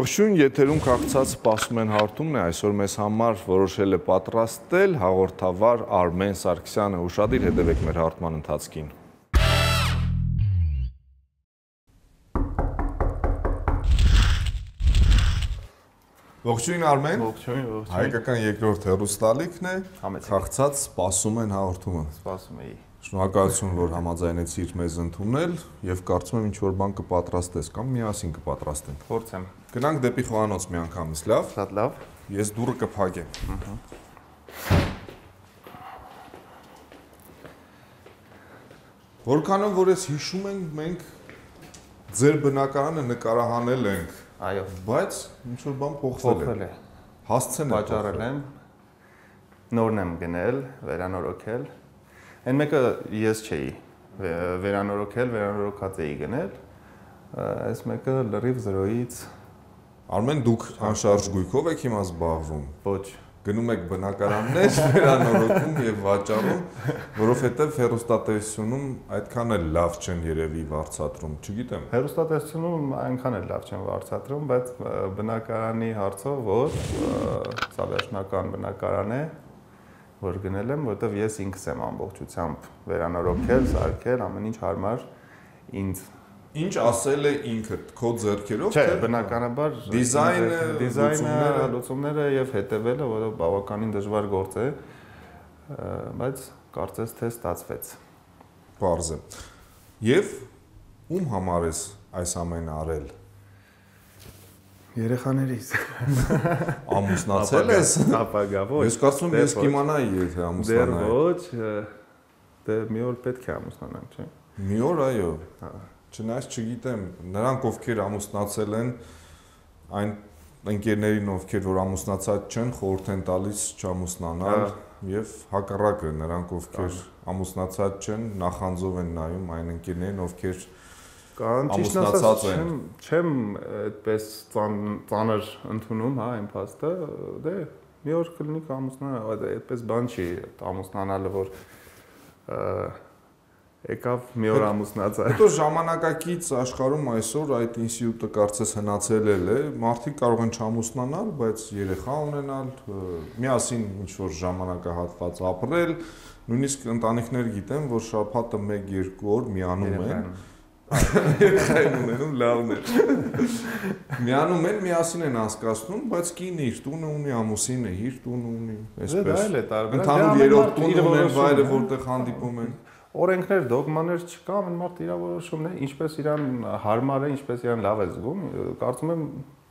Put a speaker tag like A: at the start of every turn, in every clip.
A: Ողջույն, եթերում քաղցած սպասում են հարթումն է, այսօր մեզ համար որոշել է պատրաստել հաղորդավար Արմեն Սարգսյանը, ուշադիր հետևեք մեր հարթման ընթացքին։ Ողջույն Արմեն, հայկական երկրորդ հեռուստալիքն է, քաղցած սպասում են հաղորդումը։
B: Սպասում էի։
A: Շնորհակալություն, որ համաձայնեցիր մեզ ընդունել եւ կարծում եմ ինչ-որ բան կպատրաստես կամ միասին կպատրաստենք։
B: Փորձեմ։
A: Գնանք դեպի խոհանոց միանգամից, լավ։
B: Շատ լավ։
A: Ես դուռը կփակեմ։ Որքանով որ ես հիշում ենք, մենք ձեր բնակարանը նկարահանել ենք։
B: Այո,
A: բայց ինչ-որ բան փոխվել է։ Հասցեն է
B: վաճառել եմ։ Նորն եմ գնել, վերանորոգել։ Այն մեկը ես չէի վերանորոգած էի գնել, այս մեկը լրիվ 0-ից։
A: Արմեն, դուք անշարժ գույքով եք հիմա զբաղվում։
B: Ոչ։
A: Գնում եք բնակարաններ, վերանորոգում եւ վաճառում, որովհետեւ հեռուստատեսությունում այդքան էլ լավ չեն երևի վարձատրում, չգիտեմ։
B: Հեռուստատեսությունում այնքան էլ լավ չեն վարձատրում, բայց բնակարանի հարցով որ սա վերջնական բնակարան է, որ գնել եմ, որովհետև ես ինքս եմ ամբողջությամբ վերանորոգել, սարքել, ամեն ինչ հարմար ինձ։ Ինչ
A: ասել է ինքդ, քո ձեռքերով,
B: թե բնականաբար դիզայնը, լուծումները եւ հետևելը, որը բավականին դժվար գործ է, բայց կարծես թե ստացվեց։
A: Պարզ է։ Եվ ում համար ես այս ամենը արել։
B: Երեխաներիս։
A: Ամուսնացել ես։
B: Ապագա ոչ։
A: Ես կարծում եմ ես կիմանայի եթե ամուսնանայի։
B: Դեռ ոչ, դե մի օր պետք է ամուսնանամ, չէ՞։
A: Մի օր, այո։ Չնայած չգիտեմ, նրանք ովքեր ամուսնացել են, այն ընկերներին ովքեր որ ամուսնացած չեն, խորհուրդ են տալիս չամուսնանալ եւ հակառակը, նրանք ովքեր ամուսնացած չեն, նախանձով են նայում այն ընկերներին, ովքեր ամուսնացած են։
B: Չեմ այդպես ծանր ընդունում, հա, այն փաստը, դե մի օր կլինի ամուսնանալ, այդպես բան չի ամուսնանալը, որ եկավ մի օր ամուսնացա։
A: Հետո ժամանակակից աշխարհում այսօր այդ ինստիտուտը կարծես հնացել է, մարդիկ կարող են չամուսնանալ, բայց երեխա ունենալ, միասին ինչ-որ ժամանակահատված ապրել, նույնիսկ ընտանիքներ գիտեմ, որ շաբաթը 1-2 օր միանում են։ Երեխային ունենում լավն է։ Միանում են, միասին են անցկացնում, բայց կինը իր տունը ունի, ամուսինը իր տունը ունի, այսպես։ Ընդհանուր երրորդ տունը ունեն, վայրը որտեղ հանդիպում են։
B: Օրենքներ, դոգմաներ չկա, ամեն մարդ իր որոշումն է, ինչպես իրան հարմար է, ինչպես իրան լավ է զգում, կարծում եմ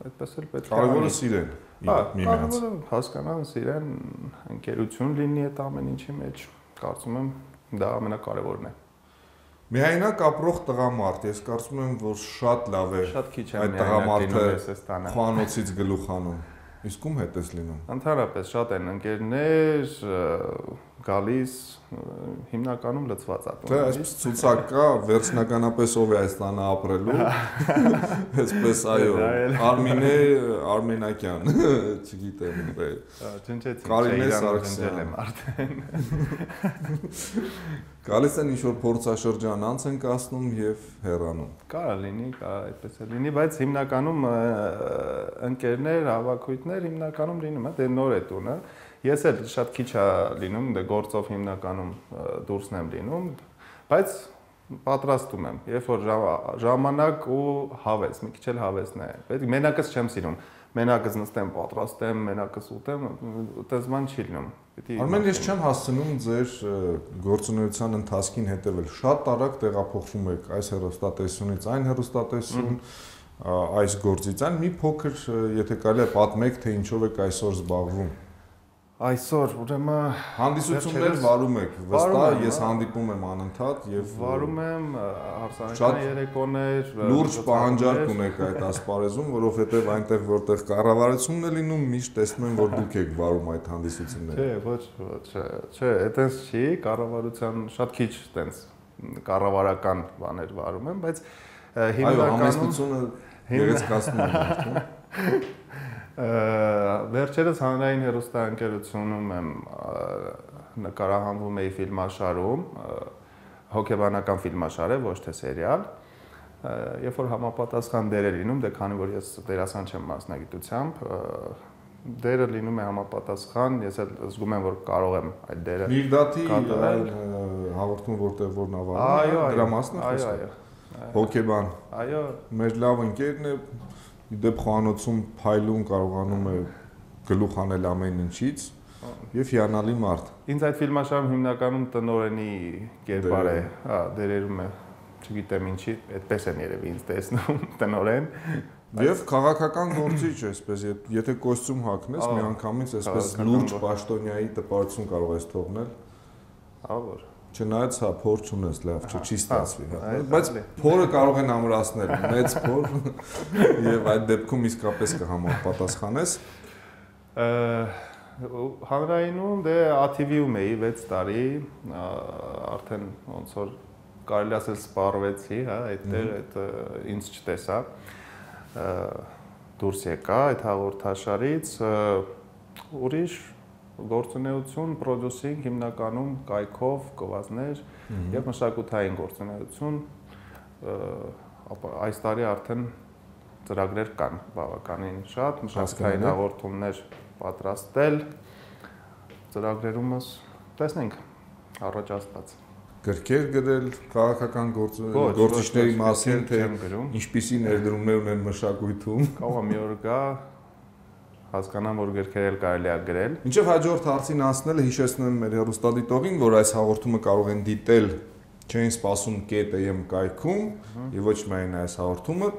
B: այդպես էլ պետք է։
A: Կարևորը սիրեն միմյանց։
B: Կարևորը հասկանան, սիրեն, ընկերություն լինի այդ ամեն ինչի մեջ, կարծում եմ դա ամենակարևորն է։
A: Միայնակ ապրող տղամարդ, ես կարծում եմ, որ շատ լավ է այդ տղամարդը խոհանոցից գլուխ հանում։ Իսկ ում հետ ես լինում։
B: Ընդհանրապես շատ են ընկերներ գալիս հիմնականում լծված ատում։
A: Թե այսպես ցուցակ կա, վերջնականապես ով է Հայաստանը ապրելու։ Այսպես այո, Արմինե Արմենակյան, չգիտեմ, Կարինե Սարգսյան եմ արդեն։ Գալիս են ինչ-որ փորձաշրջան անց են կասնում եւ հեռանում։
B: Կարա լինի, այդպես է լինի, բայց հիմնականում ընկերներ, հավաքույթներ հիմնականում լինում է, դե նոր է տունը։ Ես էլ շատ քիչ է լինում, դե գործով հիմնականում դուրսն եմ լինում, բայց պատրաստում եմ, երբ որ ժամանակ ու հավես, մի քիչ էլ հավեսն է։ Պետք մենակս չեմ սիրում, մենակս նստեմ, պատրաստեմ, մենակս ուտեմ, այդպես բան չի լինում։
A: Արմեն, ես չեմ հասցնում ձեր գործունեության ընթացքին հետևել։ Շատ արագ տեղափոխվում եք այս հեռուստատեսությունից այն հեռուստատեսություն, այս գործից այն մի փոքր, եթե կարելի է պատմեք, թե ինչով եք այսօր զբաղվում։
B: Այսօր ուրեմն
A: հանդիսություններ վարում եք, վստահ ես հանդիպում եմ անընդհատ եւ
B: վարում եմ հարսանեկան երեկոներ,
A: լուրջ պահանջարկ ունեք այդ ասպարեզում, որովհետեւ այնտեղ որտեղ կառավարությունն է լինում, միշտ տեսնում եմ, որ դուք եք վարում այդ հանդիսությունները։
B: Չէ, ոչ, չէ, այդպես չի, կառավարության շատ քիչ այդպես կառավարական բաներ վարում եմ, բայց
A: հիմնականում համեստությունը գեղեցկացնում է։
B: Վերջերս հանրային հեռուստաընկերությունում եմ նկարահանվում էի ֆիլմաշարում, հոգեբանական ֆիլմաշար է, ոչ թե սերիալ, երբ որ համապատասխան դեր է լինում, դե քանի որ ես դերասան չեմ մասնագիտությամբ, դերը լինում է համապատասխան, ես էլ զգում եմ, որ կարող եմ այդ դերը
A: Միrdati հաղորդում որտեղ որ նավարում է, դրա մասն է խոսքը։ Հոկեբան։
B: Այո։
A: Մեր լավ ընկերն է, դեպ խոհանոցում փայլուն կարողանում է գլուխ անել ամեն ինչից եւ հիանալի մարդ։
B: Ինձ այդ ֆիլմաշարում հիմնականում տնօրենի կերպար է, հա, դերերում է, չգիտեմ ինչի, այդպես են երևի ինձ տեսնում տնօրեն։
A: Եվ քաղաքական գործիչ այսպես, եթե կոստյում հագնես, միանգամից այսպես լուրջ պաշտոնյայի տպարություն կարող ես թողնել։
B: Ավոր։
A: Չնայած հա փոր չունես, լավ, չի ստացվի, հա։ Բայց փորը կարող են ամրացնել, մեծ փոր եւ այդ դեպքում իսկապես կհամապատասխանես։
B: Հանրայինում դե ATV-ում էի 6 տարի, արդեն ոնց որ կարելի ասել սպառվեցի, հա, այդտեղ այդ ինձ չտեսա։ Դուրս եկա այդ հաղորդաշարից, ուրիշ գործունեություն, պրոդյուսինգ հիմնականում կայքով, գովազդներ եւ մշակութային գործունեություն, այս տարի արդեն ծրագրեր կան բավականին շատ, մշակութային հաղորդումներ պատրաստել, ծրագրերումս տեսնենք առաջ Աստված։
A: Գրքեր գրել քաղաքական գործիչների մասին, թե ինչպիսի ներդրումներ ունեն մշակույթում։
B: Կարող է մի օր գա հասկանամ, որ գրքեր էլ կարելի է գրել։
A: Մինչև հաջորդ հարցին անցնելը հիշեցնում եմ մեր հեռուստադիտողին, որ այս հաղորդումը կարող են դիտել Չէին սպասում կետեմ կայքում եւ ոչ միայն այս հաղորդումը,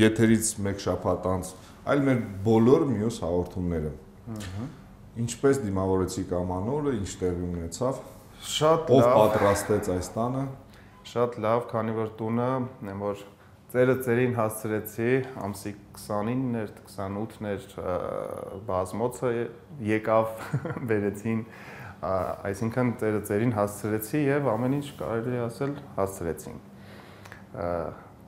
A: եթերից մեկ շաբաթ անց, այլ մեր բոլոր մյուս հաղորդումները։ Ինչպես դիմավորեցիք ամանորը, ինչ տեղի ունեցավ։
B: Շատ
A: լավ։ Ով պատրաստեց այս տանը։
B: Շատ լավ, քանի որ տունը, որ ծերը ծերին հասցրեցի, ամսի 29-ներ, 28-ներ բազմոցը եկավ, վերեցին, այսինքն ծերը ծերին հասցրեցի եւ ամեն ինչ կարելի ասել հասցրեցին։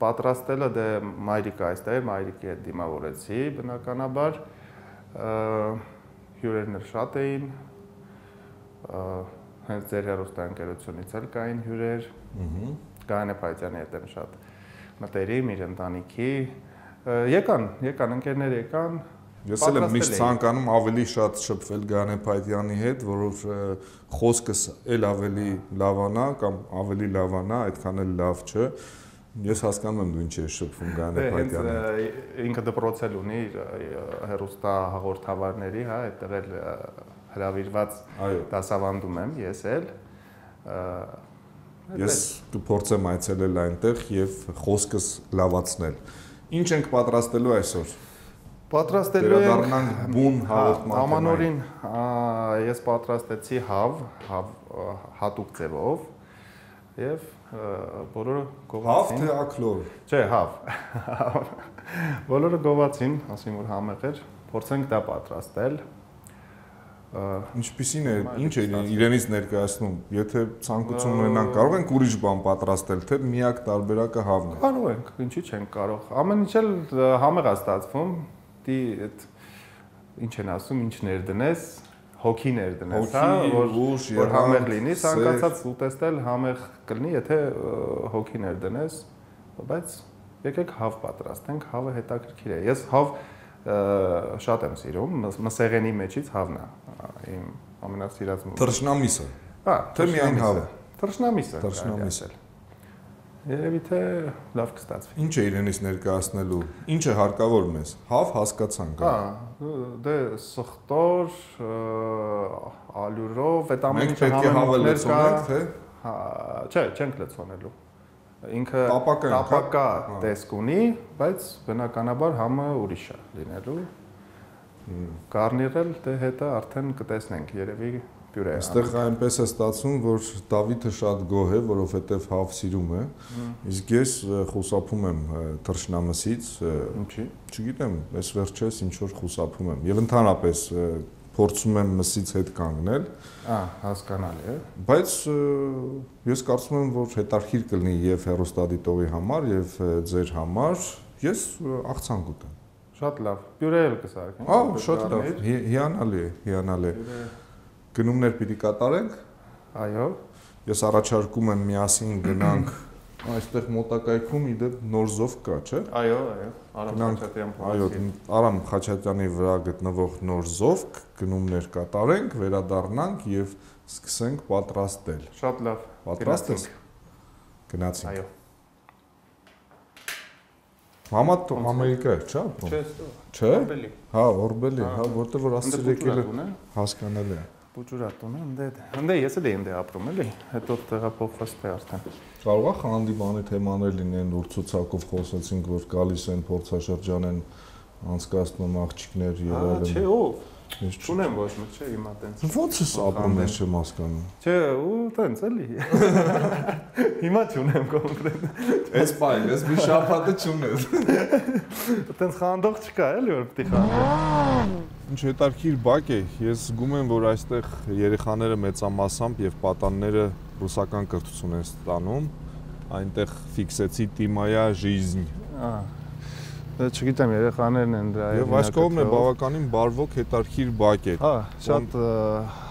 B: Պատրաստելը դե մայրիկը այստեղ, մայրիկի հետ դիմավորեցի, բնականաբար հյուրերն էլ շատ էին, հենց ձեր հեռուստաընկերությունից էլ կային հյուրեր, Գայանե Փայտյանի հետ եմ շատ մտերիմ իր ընտանիքի, եկան, ընկերներ եկան։
A: Ես էլ եմ միշտ ցանկանում ավելի շատ շփվել Գայանե Փայտյանի հետ, որ խոսքս էլ ավելի լավանա կամ ավելի լավանա, այդքան էլ լավ չէ։ Ես հասկանում եմ դու ինչ ես շփվում Գայանե Փայտյանի հետ։
B: Ինքը դպրոցել ունի հեռուստա հաղորդավարների, հա, այդտեղ էլ հրավիրված դասավանդում եմ, ես էլ։
A: Ես կփորձեմ այցելել այնտեղ եւ խոսքս լավացնել։ Ինչ ենք պատրաստելու այսօր։
B: Պատրաստելու ենք
A: դառնանք բուն հաղորդման։
B: Ամանորին ես պատրաստեցի հավ հատուկ ձևով եւ բոլորը գովացին։
A: Հավ թե ակլոր։
B: Չէ, հավ։ Բոլորը գովացին, ասին որ համեղ էր, փորձենք դա պատրաստել։
A: Ինչպիսին է, ինչ է իրենից ներկայացնում, եթե ցանկություն ունենանք, կարող ենք ուրիշ բան պատրաստել, թե միակ տարբերակը հավն է։
B: Կարող ենք, ինչի՞ չենք կարող։ Ամեն ինչ էլ համեղ է ստացվում, դի այդ ինչ են ասում, ինչ ներդնես, հոգի ներդնես, հա, որ համեղ լինի, ցանկացած ուտեստել համեղ կլինի, եթե հոգի ներդնես, բայց եկեք հավ պատրաստենք, հավը հետաքրքիր է։ Ես հավ շատ եմ սիրում, մսեղենի մեջից հավն է իմ ամենասիրած մոտ։
A: Թռչնամիսը։
B: Հա,
A: թե միայն հավը։
B: Թռչնամիսը։ Երևի թե լավ կստացվի։
A: Ինչ է իրենից ներկայացնելու։ Ինչ է հարկավոր մեզ։ Հավ հասկացանք։
B: Հա, դե սխտոր, ալյուրով, այդ ամեն ինչը
A: համեմատներ կա, թե։
B: Հա, չէ, չենք լցոնելու։ Ինքը
A: տապակա
B: տեսք ունի, բայց բնականաբար համը ուրիշ է լինելու։ Գարնիրել դե հետը արդեն կտեսնենք, երևի պյուրե է։
A: Այստեղ այնպես է ստացվում, որ Դավիթը շատ գոհ է, որովհետև հավ սիրում է։ Իսկ ես խուսափում եմ թռչնամսից։
B: Ինչի՞։
A: Չգիտեմ, այս վերջերս ինչ որ խուսափում եմ։ Եվ ընդհանրապես փորձում եմ մսից հետ կանգնել։
B: Հասկանալի է։
A: Բայց ես կարծում եմ, որ հետարքիր կլինի եւ հեռուստադիտողի համար, եւ ձեր համար։ Ես աղցան կուտեմ։
B: Շատ լավ։ Պյուրե էլ կսարքենք։
A: Շատ լավ։ Հիանալի է, հիանալի է։ Գնումներ պիտի կատարենք։
B: Այո։
A: Ես առաջարկում եմ միասին գնանք Այստեղ մոտակայքում իդեպ նոր զով կա, չէ՞։
B: Այո, Արամ Խաչատյան փողոցի։
A: Այո, Արամ Խաչատյանի վրա գտնվող նոր զով գնումներ կատարենք, վերադառնանք եւ սկսենք պատրաստել։
B: Շատ լավ։
A: Պատրաստ ես։ Գնացինք։
B: Այո։
A: Մամա Ամերիկա է, չէ՞։ Չէ։
B: Օրբելի։
A: Հա, Օրբելի, հա, որտեղ որ ասել եկել է հասկանալի է։
B: Բուջուրատուն է, ընդե ես էլ եմ ապրում էլի, հետո տեղափոխված թե արդեն։
A: Կարող է խանդի բանի թեմաներ լինեն, որ ցուցակով խոսեցինք, որ գալիս են փորձաշրջան են անցկացնում աղջիկներ եւ այլն։
B: Չէ, ով։ Չունեմ ոչ մի, չէ, հիմա տենց։
A: Ո՞նց ես ապրում, ես չեմ հասկանում։
B: Չէ, ու տենց էլի։ Հիմա չունեմ կոնկրետ։
A: Էս բայ, ես մի շաբաթը չունես։
B: Տենց խանդող չկա էլի, որ պիտի խանդի։
A: Ինչ հետարքիր բակ է, ես զգում եմ, որ այստեղ երեխաները մեծամասամբ եւ պատանները ռուսական կրթություն են ստանում, այնտեղ ֆիքսեցի Տիմայա жизнь։
B: Դա չգիտեմ, երեխաներն են դրա։
A: Եվ այս կողմն է բավականին բարվոք հետարքիր բակ է։
B: Հա, շատ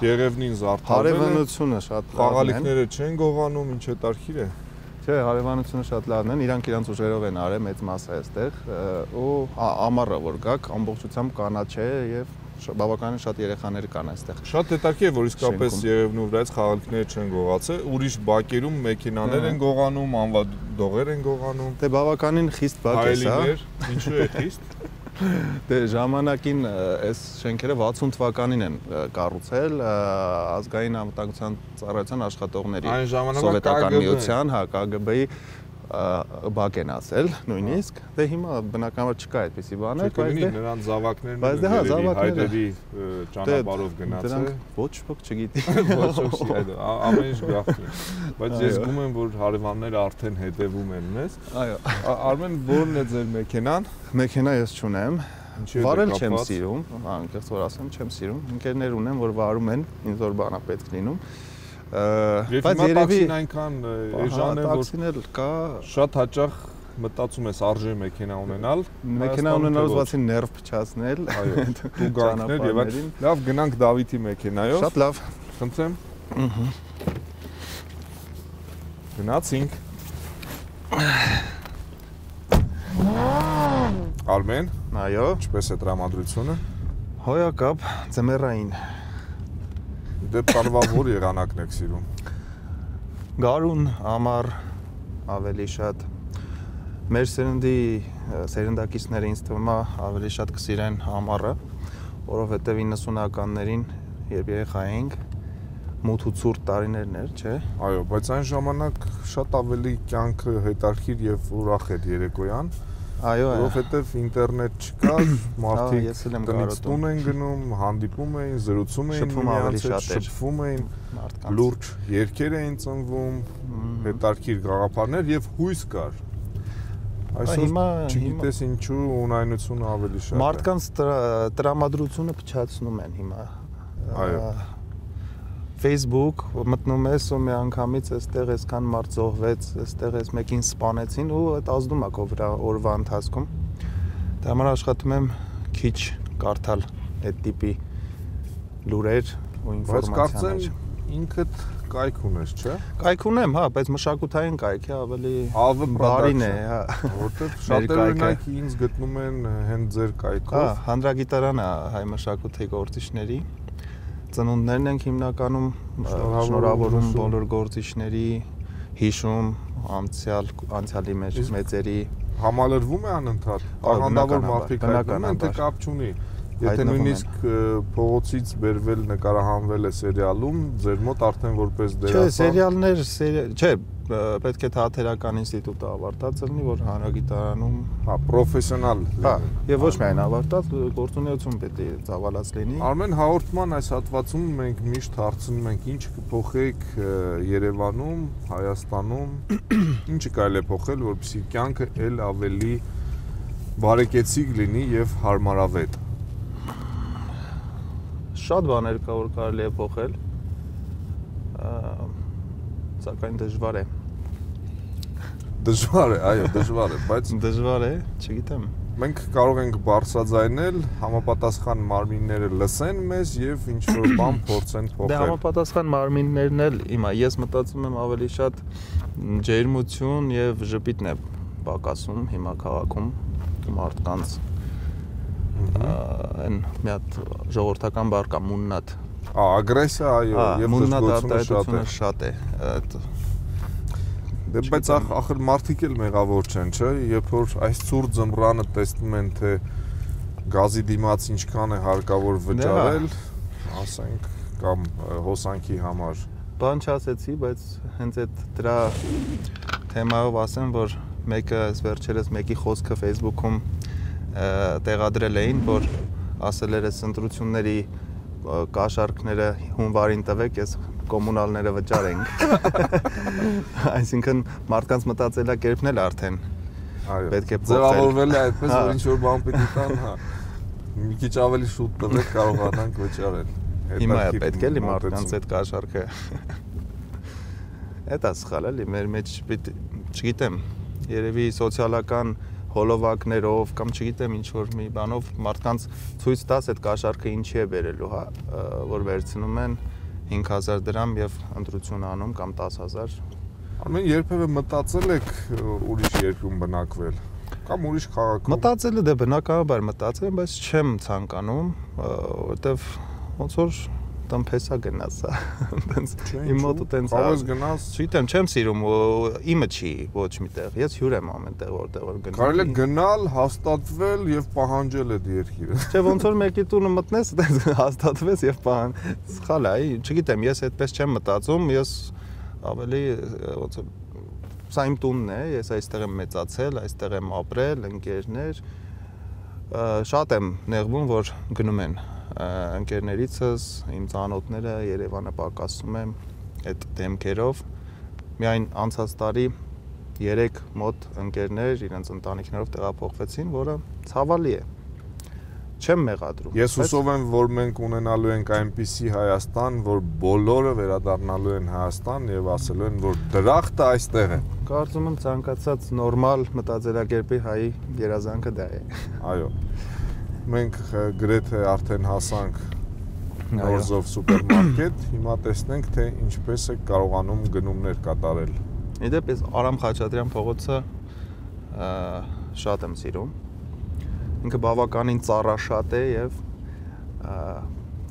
A: Եղևնին զարդարվել է։
B: Հարևանությունը շատ
A: խաղալիքները չեն գողանում, ինչ հետարքիր է։
B: Չէ, հարևանությունը շատ լավն են, իրանք իրանց ուժերով են արել մեծ մասը այստեղ, ու ամառը որ գաք, ամբողջությամբ կանաչ է եւ բավականին շատ երեխաներ կան այստեղ։
A: Շատ հետարքիր է, որ իսկապես Եղևնու վրայից խաղալիքները չեն գողացել, ուրիշ բակերում մեքենաներ են գողանում, անվա դողեր են գողանում։
B: Դե բավականին խիստ բակ է սա։
A: Ինչու է խիստ։
B: Դե ժամանակին այս շենքերը 60 թվականին են կառուցել ազգային անվտանգության ծառայության աշխատողների սովետական միության, հա, KGB-ի բակ են ասել նույնիսկ։ Դե հիմա բնականաբար չկա այդպիսի բաներ,
A: բայց դե նրանց զավակներն են հայտերի ճանապարհով գնացել։
B: Ոչ ոք չգիտի։
A: Ոչ ոք, ամեն ինչ գաղտնի։ Բայց ես զգում եմ, որ հարևանները արդեն հետևում են մեզ։
B: Այո։
A: Արմեն, ո՞րն է ձեր մեքենան։
B: Մեքենա ես չունեմ։ Վարել չեմ սիրում, անկեղծ որ ասեմ, չեմ սիրում։ Ընկերներ ունեմ, որ վարում են, ինձ որ բանա պետք լինում։
A: Բայց երևի այնքան էժան է, որ
B: տաքսին էլ կա,
A: շատ հաճախ մտածում ես արժե մեքենա ունենալ,
B: մեքենա ունենալուց բացի ներվ փչացնել,
A: այո, դու գանքներ եւ այլ։ Լավ, գնանք Դավիթի մեքենայով։
B: Շատ լավ,
A: խնդրեմ։ Գնացինք։ Արմեն,
B: այո,
A: ինչպես է տրամադրությունը։
B: հոյակապ, ձմեռային։
A: Դե տարվա որ եղանակն եք սիրում։
B: Գարուն, ամառ, ավելի շատ։ Մեր սերնդակիցները ինձ թվում է ավելի շատ կսիրեն ամառը, որովհետև 90-ականներին, երբ երեխա էինք, մութ ու ցուրտ տարիներն էր, չէ։
A: Այո, բայց այն ժամանակ շատ ավելի կյանքը հետարքիր եւ ուրախ էր երեկոյան։
B: Այո,
A: որովհետև ինտերնետ չկար, մարդիկ տնից տուն են գնում, հանդիպում էին, զրուցում էին, միմյանց հետ շփվում էին, լուրջ երգեր էին ծնվում, հետարքիր գաղափարներ եւ հույս կար։ Այսօր չգիտես ինչու ունայնությունը ավելի շատ է։
B: Մարդկանց տրամադրությունը փչացնում են հիմա։
A: Այո։
B: Facebook մտնում ես ու մի անգամից այստեղ այսքան մարդ զոհվեց, այստեղ այս մեկին սպանեցին ու այդ ազդում է քո վրա օրվա ընթացքում։ Դա համար աշխատում եմ քիչ կարդալ այդ տիպի լուրեր ու ինֆորմացիաներ։
A: Ինքդ կայք ունես, չէ՞։
B: Կայք ունեմ, հա, բայց մշակութային կայք է, ավելի
A: բարին
B: է, հա։
A: Որտեվ շատերը օրինակ ինձ գտնում են հենց ձեր կայքով։
B: Հա, հանդրագիտարանը հայ մշակույթի գործիչների ծնունդներն ենք հիմնականում շնորհավորում բոլոր գործիչների, հիշում անցյալի մեր մեծերի
A: համալրվում է անընդհատ։ Աղանդավոր մարդիկ հայտնվում են, թե կապ չունի։ Եթե նույնիսկ փողոցից բերվել նկարահանվել է սերիալում, ձեր մոտ արդեն որպես դերասան։
B: Չէ, սերիալներ, չէ, պետք է թատերական ինստիտուտը ավարտած լինի, որ հանրագիտարանում,
A: հա, պրոֆեսիոնալ լինի։
B: Հա, եւ ոչ միայն ավարտած, գործունեություն պետք է ծավալած լինի։
A: Արմեն, հաղորդման այս հատվածում մենք միշտ հարցնում ենք, ինչ կփոխեք Երևանում, Հայաստանում, ինչը կարելի է փոխել, որպեսզի կյանքը ել ավելի բարեկեցիկ լինի եւ հարմարավետ։
B: Շատ բաներ կա, որ կարելի է փոխել, սակայն դժվար է։
A: Դժվար է, այո, դժվար է, բայց
B: դժվար է, չգիտեմ։
A: Մենք կարող ենք բարձրաձայնել, համապատասխան մարմինները լսեն մեզ եւ ինչ որ բան փորձեն փոխել։
B: Դե համապատասխան մարմիններն էլ հիմա ես մտածում եմ ավելի շատ ջերմություն եւ ժպիտն է պակասում հիմա քաղաքում մարդկանց այն մի հատ ժողովրդական բառ կա մուննատ։
A: Ագրեսիա, այո, եւ
B: դժգոհությունը շատ է։
A: Դե բայց ախր մարդիկ էլ մեղավոր չեն, չէ՞, երբ որ այս ցուրտ ձմռանը տեսնում են, թե գազի դիմաց ինչքան է հարկավոր վճարել, ասենք, կամ հոսանքի համար։
B: Բան չասեցի, բայց հենց այդ դրա թեմայով ասեմ, որ մեկը վերջերս մեկի խոսքը Facebook-ում տեղադրել էին, որ ասել էր այս ընտրությունների կաշառքները հունվարին տվեք, ես կոմունալները վճարենք։ Այսինքն մարդկանց մտածելակերպն էլ արդեն պետք է փոխել։
A: Ձևավորվել է այդպես, որ ինչ որ բան պիտի տան, հա։ Մի քիչ ավելի շուտ տվեք, կարողանանք վճարել։
B: Հիմա է պետք էլի մարդկանց այդ կաշառքը։ Էդ է սխալ էլի, մեր մեջ չգիտեմ, երևի սոցիալական հոլովակներով կամ չգիտեմ ինչ որ մի բանով մարդկանց ցույց տաս այդ կաշառքը ինչի է բերելու, հա, որ վերցնում են 5000 դրամ եւ ընտրություն անում կամ 10000։
A: Արմեն, երբևէ մտածել եք ուրիշ երկրում բնակվել կամ ուրիշ քաղաքում։
B: Մտածելը դե բնականաբար մտածել եմ, բայց չեմ ցանկանում, որովհետեւ ոնց որ տամփեսա գնաց, այնպես իմ մոտը տենց
A: Կարող գնաց։
B: Չգիտեմ, չեմ սիրում, իմը չի ոչ միտեղ։ Ես հյուր եմ ամենտեղ որտեղ որ գնում։
A: Կարելի է գնալ, հաստատվել եւ պահանջել այդ երկիրը։
B: Չէ, ոնց որ մեկի տունը մտնես, այդպես հաստատվես եւ սխալ է, չգիտեմ, ես այդպես չեմ մտածում, ես ավելի ոնց որ սա իմ տունն է, ես այստեղ եմ մեծացել, այստեղ եմ ապրել, ընկերներ, շատ եմ նեղվում, որ գնում են ընկերներիցս, իմ ծանոթները Երևանը պակասում եմ այդ դեմքերով։ Միայն անցած տարի 3 մոտ ընկերներ իրենց ընտանիքներով տեղափոխվեցին, որը ցավալի է։ Չեմ մեղադրում։
A: Ես հուսով եմ, որ մենք ունենալու ենք այնպիսի Հայաստան, որ բոլորը վերադառնալու են Հայաստան եւ ասելու են, որ դրախտը այստեղ է։
B: Կարծում եմ ցանկացած նորմալ մտածելակերպի հայի երազանքը դա է։
A: Այո։ Մենք գրեթե արդեն հասանք Նորզով սուպերմարկետ, հիմա տեսնենք, թե ինչպես է կարողանում գնումներ կատարել։
B: Իդեպ ես Արամ Խաչատրյան փողոցը շատ եմ սիրում։ Ինքը բավականին ծառաշատ է եւ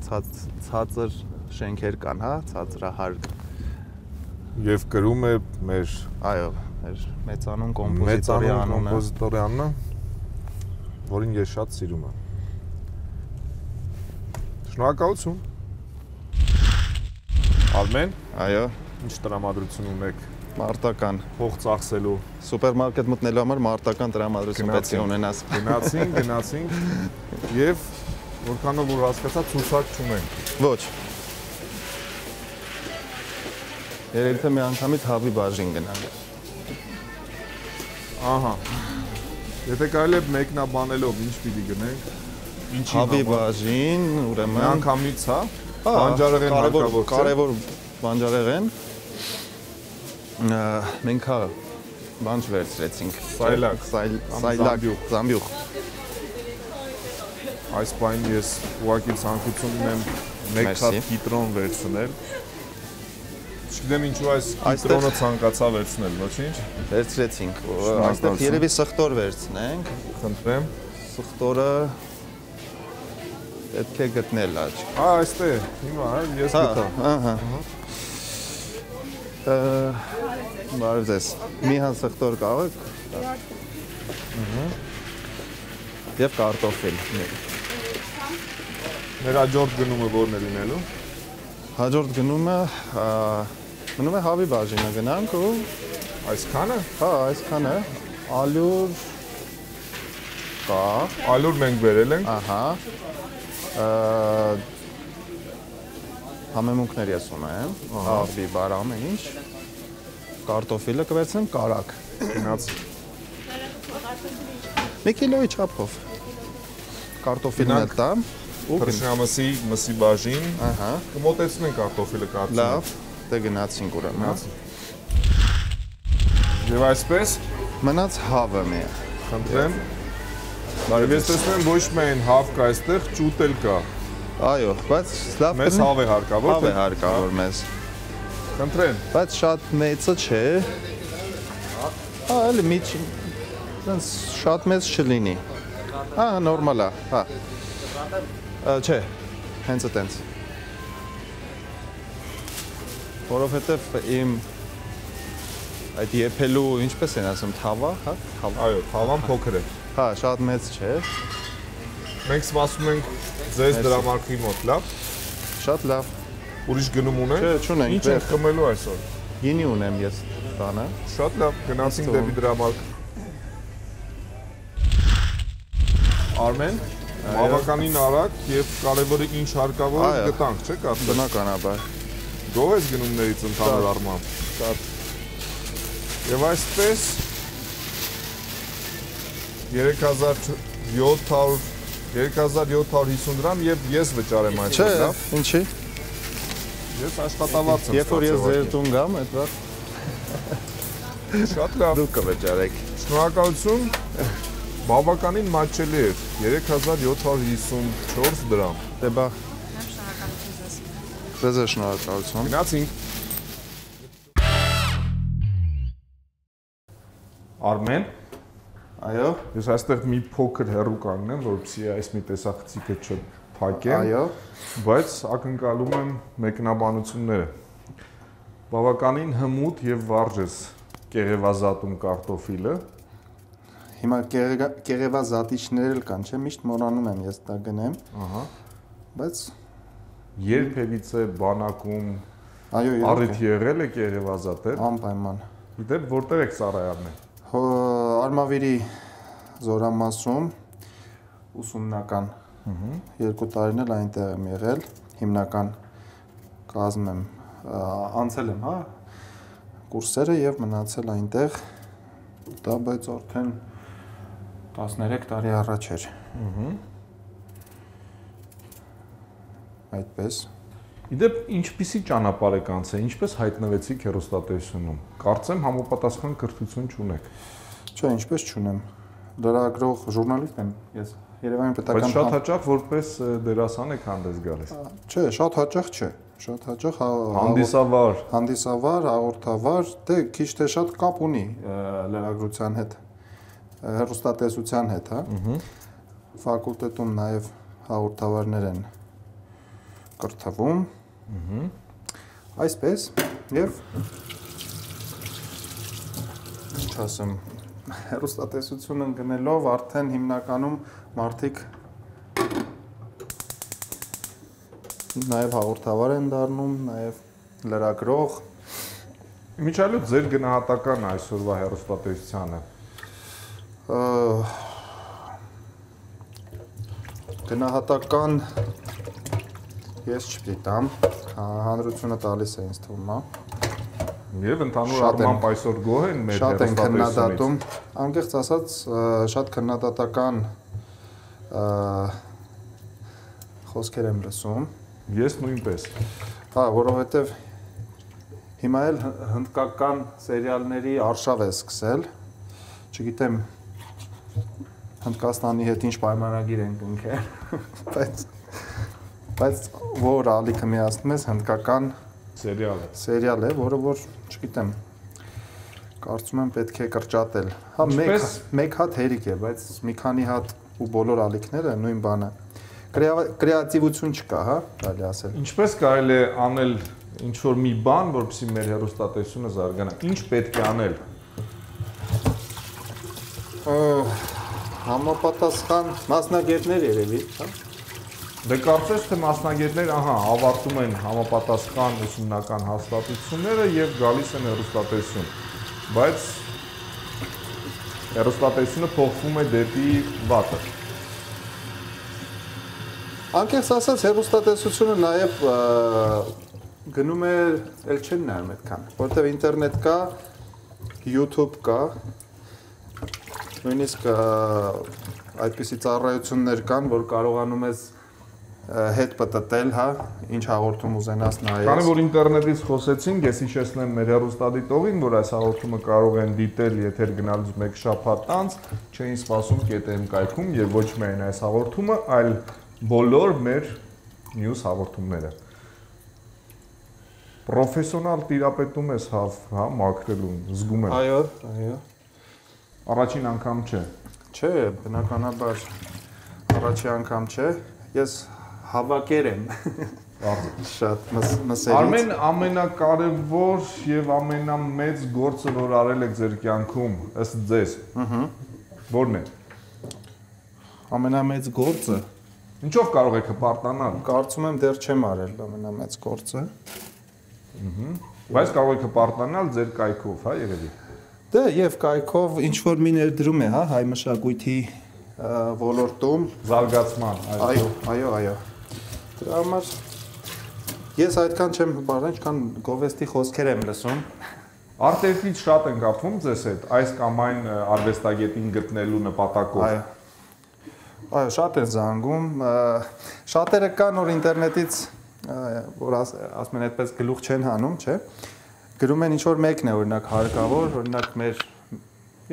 B: ցածր շենքեր կան, հա, ցածրահարկ։
A: Եվ գրում է մեր,
B: այո, մեր մեծանուն կոմպոզիտորի անունը,
A: որին ես շատ սիրում եմ։ Շնորհակալություն։ Արմեն,
B: այո,
A: ինչ տրամադրություն ունեք
B: մարտական
A: փող ծախսելու
B: սուպերմարկետ մտնելու համար մարտական տրամադրություն պետք է ունենաս։
A: Գնացինք եւ որքանով որ հասկացա ցուցակ չունենք։
B: Ոչ։ Երեք թե մի անգամից հավի բաժին գնանք։
A: Ահա։ Եթե կարելի է մեկնաբանելով ինչ պիտի գնենք, ինչի
B: հավի բաժին, ուրեմն
A: մի անգամից, հա, բանջարեղեն հարկավոր,
B: կարևոր բանջարեղեն։ Մենք հա բան չվերցրեցինք, սայլակ, զամբյուղ։
A: Այս բանը ես ուղղակի ցանկություն ունեմ մեկ հատ կիտրոն վերցնել։ Չգիտեմ ինչու այս կիտրոնը ցանկացա վերցնել, ոչինչ։
B: Վերցրեցինք, այստեղ երևի սխտոր վերցնենք։
A: Խնդրեմ։
B: Սխտորը պետք է գտնել աճ։
A: Այստեղ, հիմա, ես գտա։
B: Ահա։ Բարև ձեզ։ Մի հատ սխտոր կաղեք։ Եվ կարտոֆիլ։
A: Մեր հաջորդ գնումը որն է լինելու։
B: Հաջորդ գնումը մնում է հավի բաժինը գնանք ու
A: այսքանը։
B: Հա, այսքանը ալյուր կա։
A: Ալյուր մենք բերել ենք։
B: Ահա։ Համեմունքներ ես ունեմ, աղբի, բարամը, ինչ, կարտոֆիլը կվերցնեմ կարակ,
A: գնաց,
B: մի կիլոյի չափով, կարտոֆիլն էլ տամ,
A: մսի բաժին, կմոտեցնենք կարտոֆիլը կարծում։
B: Լավ, դե գնացինք ուրեմն։
A: Եվ այսպես,
B: մնաց հավը մի։
A: խնդրեմ, Ես տեսնում եմ ոչ միայն հավ կա այստեղ, ճուտ էլ կա։
B: Այո, բայց լավ
A: Մեզ հավ է հարկավոր,
B: հավ է հարկավոր մեզ։
A: Խնդրեմ։
B: Բայց շատ մեծը չէ։ Էլի միջին, այնց շատ մեծ չլինի։ Նորմալ է, հա։ Չէ, հենց այտենց։ Որովհետև իմ այդ եփելու ինչպես են ասում, թավա, հա, թավա։
A: Այո, թավան փոքր է։
B: Հա, շատ մեծ չէ։
A: Մենք սպասում ենք ձեզ դրամարկղի մոտ, լավ։
B: Շատ լավ։
A: Ուրիշ գնում ունենք։
B: Չէ, չունենք։
A: Ինչ ենք խմելու այսօր։
B: Գինի ունեմ ես տանը։
A: Շատ լավ, գնացինք դեպի դրամարկղ։ Արմեն, բավականին արագ եւ կարևորը ինչ հարկավոր է գտանք, չէ՞ կարծես։
B: Բնականաբար։
A: Գոհ ես գնումներից ընդհանուր առմամբ։
B: Շատ։
A: Եվ այսպես 3750 դրամ եւ ես վճարեմ այսօր, լավ։
B: Ինչի։
A: Ես աշխատավարձ եմ։
B: Երբ որ ես ձեր տուն գամ, այդ վաղ
A: շատ լավ։
B: դուք կվճարեք։
A: Շնորհակալություն։ Բավականին մատչելի է 3754 դրամ։
B: Դե բա։
C: Շնորհակալություն ձեզ։
B: Ձեզ շնորհակալություն։
A: Գնացինք։ Արմեն,
B: Այո։
A: ես այստեղ մի փոքր հեռու կանգնեմ, որպեսզի այս մի տեսախցիկը չփակեմ։
B: Այո։
A: Բայց ակնկալում եմ մեկնաբանությունները։ Բավականին հմուտ եւ վարժ է կեղևազատում կարտոֆիլը։
B: Հիմա կեղևազատիչներ էլ կան, չէ՞, միշտ մոռանում եմ ես դա գնեմ։
A: Ահա։
B: Բայց
A: երբևիցե բանակում
B: այո,
A: առիթ եղել է կեղևազատել։
B: անպայման։
A: Գիտեք, որտեղ եք ծառայարն է։
B: Արմավիրի զորամասում ուսումնական 2 տարին էլ այնտեղ եմ եղել, հիմնական կազմ եմ անցել եմ, հա, կուրսերը եւ մնացել այնտեղ, դա բայց արդեն 13 տարի առաջ էր։ Այդպես։
A: Իդեպ ինչպիսի ճանապարհ եք անցել, ինչպես հայտնվեցիք հեռուստատեսությունում։ Կարծեմ համապատասխան կրթություն չունեք։
B: Չէ, ինչպես չունեմ։ Լրագրող ժուրնալիստ եմ ես։ Երևանի պետական
A: Բայց շատ հաճախ որպես դերասան եք հանդես գալիս։
B: Չէ, շատ հաճախ չէ։ Շատ հաճախ
A: Հանդիսավար,
B: հաղորդավար, դե քիչ թե շատ կապ ունի լրագրության հետ, հեռուստատեսության հետ, հա։ Ֆակուլտետում նաև հաղորդավարներ են կրթվում։ Այսպես եւ ինչ ասեմ, հեռուստատեսությունը գնելով արդեն հիմնականում մարդիկ նաև հաղորդավար են դառնում, նաև լրագրող։
A: Միջալյուց ձեր գնահատական այսօրվա հեռուստատեսությանը։
B: Գնահատական ես չգիտեմ, հանրությունը տալիս է ինձ թվում, հա։
A: Եվ ընդհանուր առմամբ այսօր գոհ են մեր
B: Շատ են քննադատում,
A: հեռուստատեսությունից։
B: անկեղծ ասած, շատ քննադատական խոսքեր եմ լսում։
A: Ես նույնպես։
B: Հա, որովհետև հիմա էլ հնդկական սերիալների արշավ է սկսել։ Չգիտեմ Հնդկաստանի հետ ինչ պայմանագիր են կնքել, բայց որ ալիքը միացնում ես հնդկական սերիալ է, որը որ, չգիտեմ, կարծում եմ պետք է կրճատել։ Հա, մեկ հատ հերիք է, բայց մի քանի հատ ու բոլոր ալիքները նույն բանը։ Կրեատիվություն չկա, հա, կարելի ասել։
A: Ինչպես կարելի է անել ինչ-որ մի բան, որպեսզի մեր հեռուստատեսությունը զարգանա։ Ինչ պետք է անել։
B: Համապատասխան մասնագետներ երևի, հա։
A: Դե կարծես թե մասնագետներ, ահա, ավարտում են համապատասխան ուսումնական հաստատությունները եւ գալիս են հեռուստատեսություն։ Բայց հեռուստատեսությունը փոխվում է դեպի վատը։
B: Անկեղծ ասած հեռուստատեսությունը նաև գնում է էլ չեն նայում այդքան, որովհետև ինտերնետ կա, YouTube կա, նույնիսկ այդպիսի ծառայություններ կան, որ կարողանում ես հետ պատտել, հա, ինչ հաղորդում ուզենաս նայես։
A: Քանի որ ինտերնետից խոսեցինք, ես հիշեցնեմ մեր հեռուստադիտողին, որ այս հաղորդումը կարող են դիտել եթեր գնալուց 1 շաբաթ անց, չէին սպասում KTM կայքում եւ ոչ միայն այս հաղորդումը, այլ բոլոր մեր մյուս հաղորդումները։ Պրոֆեսիոնալ տիրապետում ես հա մաքրելուն, զգում եմ։
B: Այո։
A: Առաջին անգամ չէ։
B: Չէ, բնականաբար առաջին անգամ չէ։ Ես հավաքեր եմ։ Շատ մսերից։
A: Արմեն ամենակարևոր եւ ամենամեծ գործը, որ արել եք ձեր կյանքում, ըստ ձեզ։ Որն է։
B: Ամենամեծ գործը։
A: Ինչով կարող եք հպարտանալ։
B: Կարծում եմ դեռ չեմ արել ամենամեծ գործը։
A: Բայց կարող եք հպարտանալ ձեր կայքով, հա, երևի։
B: Դե եւ կայքով ինչ որ մի ներդրում է, հա, հայ մշակույթի ոլորտում
A: Զարգացման,
B: այո։ Դրա համար ես այդքան չեմ հպարտանում, ինչքան գովեստի խոսքեր եմ լսում։
A: Արտերկից շատ են կապվում ձեզ հետ, այս կամ այն արվեստագետին գտնելու նպատակով։
B: Այո, շատ են զանգում, շատերը կան, որ ինտերնետից, որ ասում են այդպես գլուխ չեն հանում, չէ։ Գրում են ինչ որ մեկն է, օրինակ հարկավոր, օրինակ մեր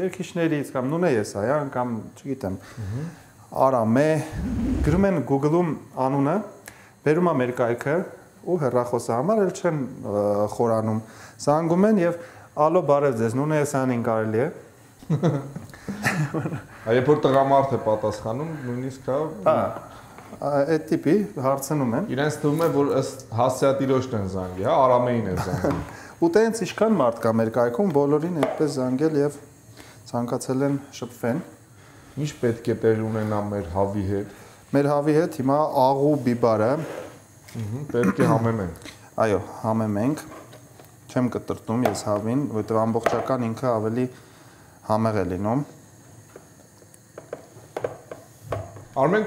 B: երկիշներից կամ նույն Եսայան կամ չգիտեմ Արամե գրում են Google-ում անունը, բերում է մեր կայքը ու հեռախոսը համար էլ չեն խորանում, զանգում են եւ ալո բարև ձեզ, նույն Եսայանին կարելի է։
A: Երբ որ տղամարդ է պատասխանում, նույնիսկ հա
B: այդ տիպի հարցնում են։
A: Իրենց թվում է, որ ըստ հասցեատիրոջն են զանգի, հա, Արամեին են զանգում։
B: Ու տենց ինչքան մարդ կա մեր կայքում, բոլորին այդպես զանգել եւ ցանկացել են շփվեն։
A: Ինչ պետք է տեղ ունենա մեր հավի հետ։
B: Մեր հավի հետ հիմա աղու բիբարը
A: պետք է համեմենք։
B: Այո, համեմենք։ Չեմ կտրտում ես հավին, որովհետեւ ամբողջական ինքը ավելի համեղ է լինում։
A: Արմեն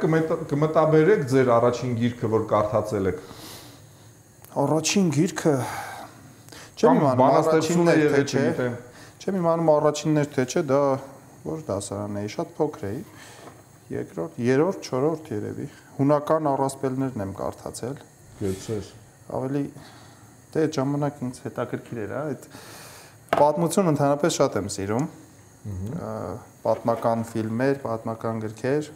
A: կմտաբերեք ձեր առաջին գիրքը, որ կարդացել եք։
B: Առաջին գիրքը չեմ իմանում
A: առաջինն է եղել, չգիտեմ։
B: Չեմ իմանում առաջիններ թե չէ, դա որ դասարանն էի, շատ փոքր էի։ Երկրորդ, երրորդ, չորրորդ երևի։ Հունական առասպելներն եմ կարդացել։
A: Գեցես։
B: Ավելի դե այդ ժամանակ ինձ հետաքրքիր էր, այդ պատմություն ընդհանրապես շատ եմ սիրում։ Պատմական ֆիլմեր, պատմական գրքեր